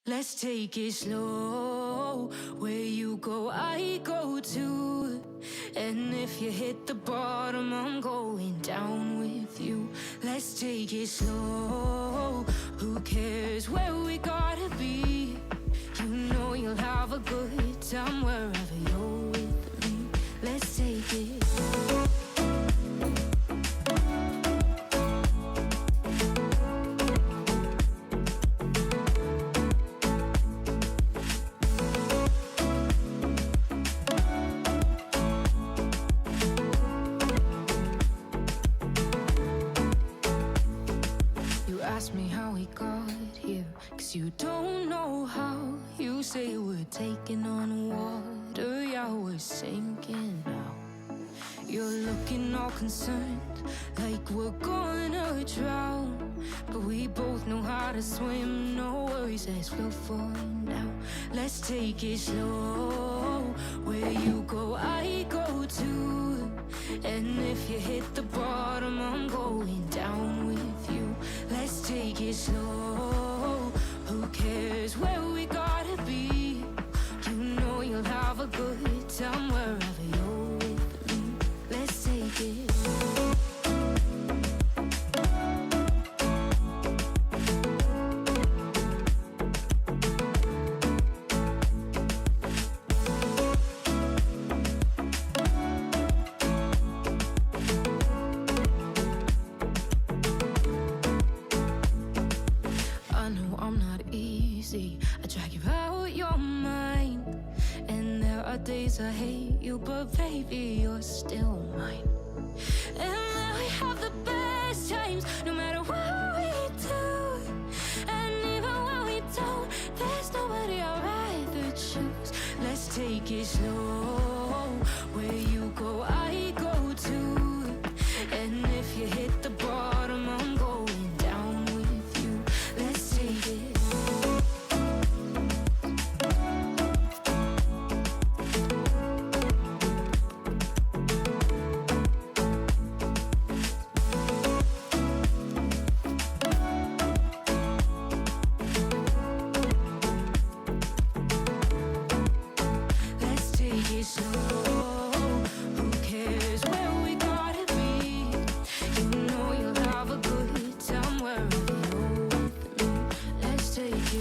Let's take it slow. Where you go, I go too. And if you hit the bottom, I'm going down with you. Let's take it slow. Who cares where we gotta be? You know you'll have a good time wherever you're with me. Let's take it. You don't know how. You say we're taking on water, yeah, we're sinking now. You're looking all concerned, like we're gonna drown. But we both know how to swim, no worries as we'll fall now. Let's take it slow. Where you go, I go too. And if you hit the bottom, I'm going down with you. Let's take it slow. Who cares where we gotta be? You know you'll have a good time wherever you're with me. Let's take it. I drag you out your mind, and there are days I hate you, but baby, you're still mine. And now we have the best times, no matter what we do. And even when we don't, there's nobody I'd rather choose. Let's take it slow. Where you go, I go too. And if you hit the bottom, I'm going down with you. Let's take it.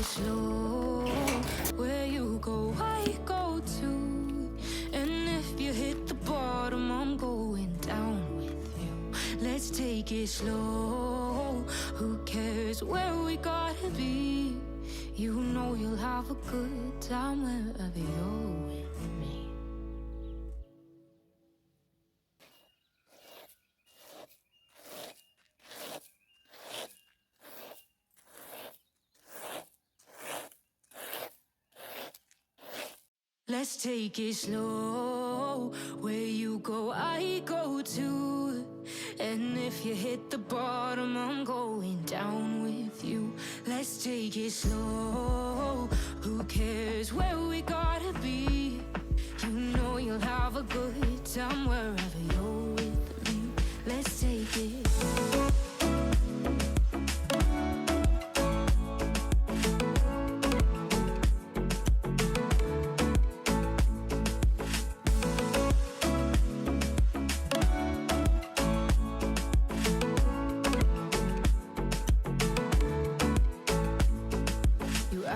Slow, where you go, I go too. And if you hit the bottom, I'm going down with you. Let's take it slow. Who cares where we gotta be? You know you'll have a good time wherever you're with me. Let's take it slow. Where you go, I go too. And if you hit the bottom, I'm going down with you. Let's take it slow. Who cares where we gotta be? You know you'll have a good time wherever you're with me. Let's take it.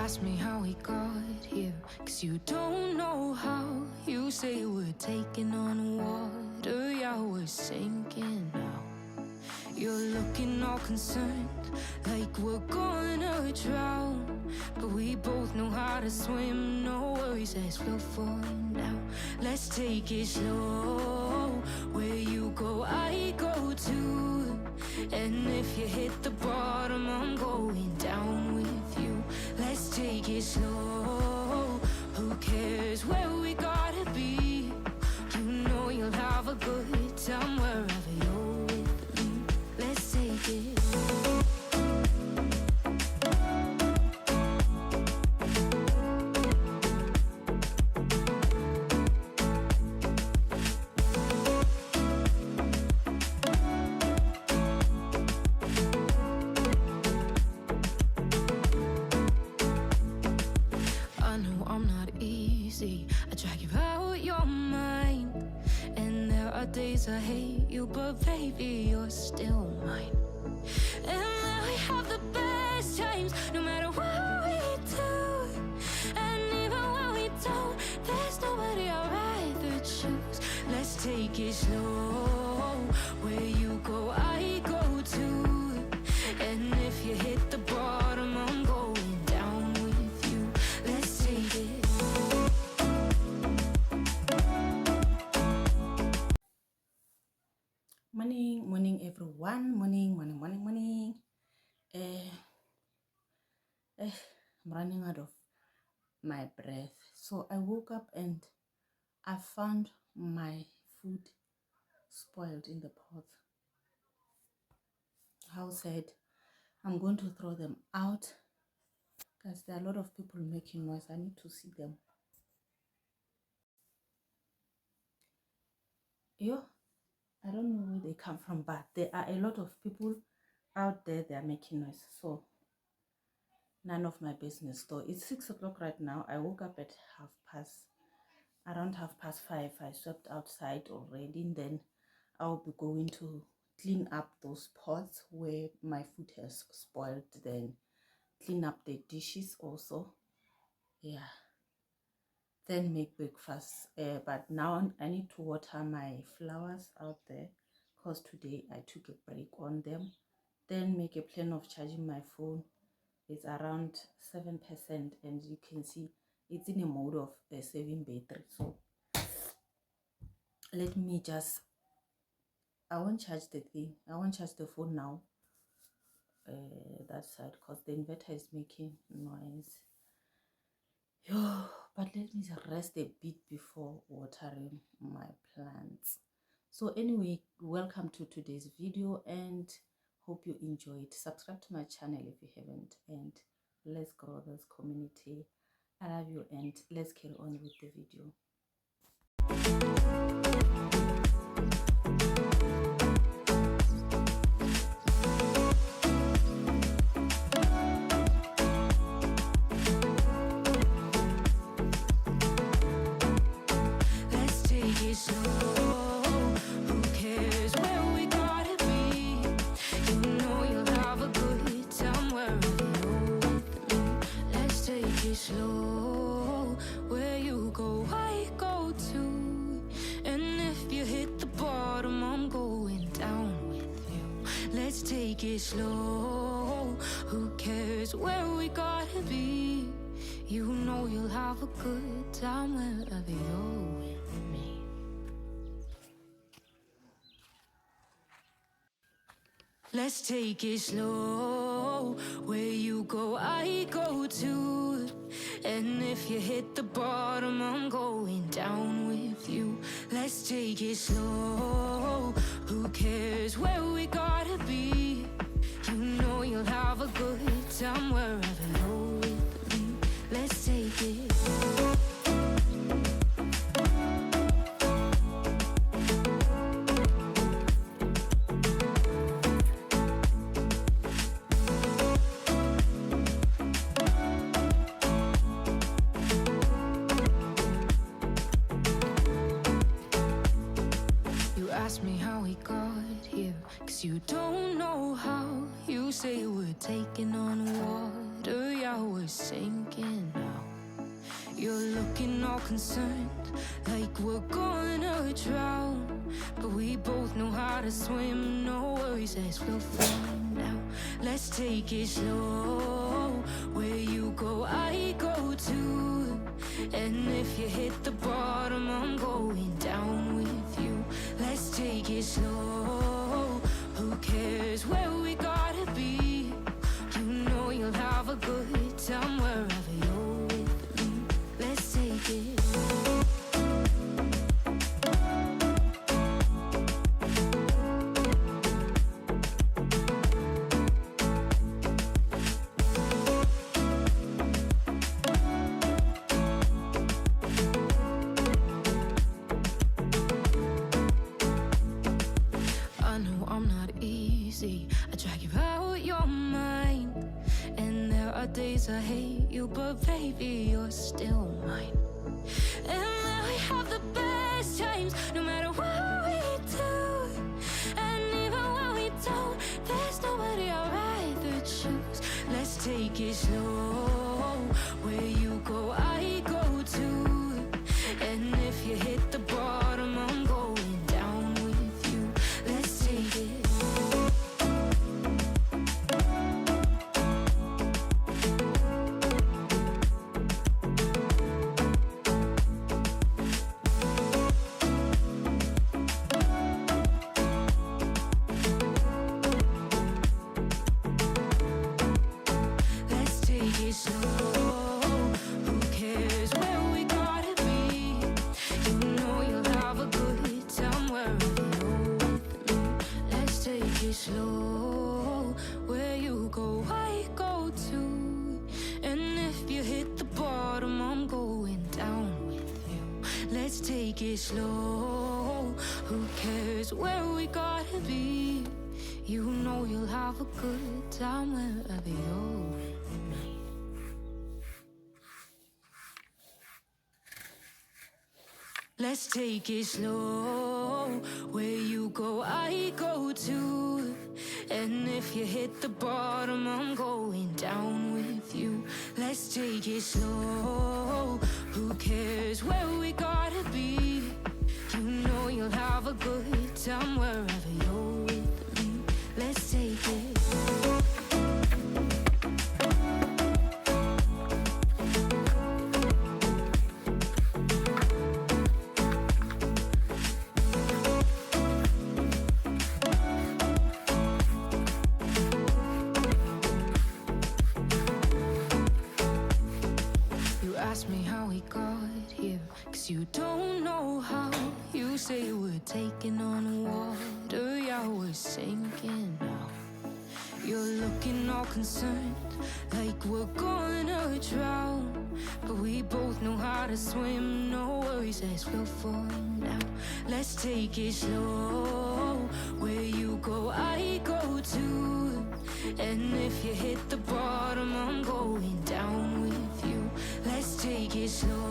Ask me how we got here, 'cause you don't know how. You say we're taking on water, yeah, we're sinking now. You're looking all concerned, like we're gonna drown. But we both know how to swim, no worries as we'll fall now. Let's take it slow. Where you go, I go too. And if you hit the bottom, I'm going down with you. Let's take it slow. Who cares where we gotta be? You know you'll have a good time wherever you're with me. Let's take it. easy. I drag you out your mind. And there are days I hate you, but baby, you're still mine. And now we have the best times, no matter what we do. And even when we don't, there's nobody I'd rather choose. Let's take it slow. Where you go, I go too. And if you hit the bottom, I'm going down with you. Let's take it. Morning everyone. Morning. I'm running out of my breath. So I woke up and I found my food spoiled in the pot. How sad. I'm going to throw them out because there are a lot of people making noise. I need to see them. I don't know where they come from, but there are a lot of people out there. They are making noise. So none of my business. So it's 6 o'clock right now. I woke up at around 5:30. I swept outside already, and then I'll be going to clean up those pots where my food has spoiled, then clean up the dishes also, then make breakfast. But now I need to water my flowers out there because today I took a break on them, then make a plan of charging my phone. It's around 7%, and you can see it's in a mode of saving battery. So let me just, I won't charge the phone now, that side, because the inverter is making noise. But let me rest a bit before watering my plants. So anyway, welcome to today's video and hope you enjoyed. Subscribe to my channel if you haven't, and let's grow this community. I love you, and let's carry on with the video. Slow, where you go, I go too. And if you hit the bottom, I'm going down with you. Let's take it slow. Who cares where we gotta be? You know you'll have a good time wherever you're with me. Let's take it slow. Where you go, I go too. And if you hit the bottom, I'm going down with you. Let's take it slow. Who cares where we gotta be? You know you'll have a good time wherever you're with me. Let's take it. Ask me how we got here, 'cause you don't know how. You say we're taking on water, yeah, we're sinking now. You're looking all concerned, like we're gonna drown. But we both know how to swim, no worries, as we'll find out. Let's take it slow. Where you go, I go too. And if you hit the bottom, I'm going down with you. Let's take it slow. Who cares where we gotta be? You know you'll have a good time wherever you're with me. Let's take it. I drag you out your mind. And there are days I hate you, but baby, you're still mine. And we have the best times, no matter what we do. And even when we don't, there's nobody I'd rather choose. Let's take it slow. Where you go, I go too. And if you hit the bottom, I'm going down with you. Let's take it. Let's take it slow. Who cares where we gotta be? You know you'll have a good time wherever you're with me. Let's take it slow. Where you go, I go too. And if you hit the bottom, I'm going down with you. Let's take it slow. Who cares where we gotta be? You know you'll have a good time wherever you're with me. Let's take it slow. Where you go, I go too. And if you hit the bottom, I'm going down with you. Let's take it slow. Who cares where we gotta be? You know you'll have a good time wherever you're with me. Let's take it. You ask me how we got here, 'cause you don't know how. You say we're taking on water, yeah, we're sinking now. You're looking all concerned, like we're gonna drown. But we both know how to swim, no worries as we'll fall now. Let's take it slow. Where you go, I go too. And if you hit the bottom, I'm going down with you. Let's take it slow.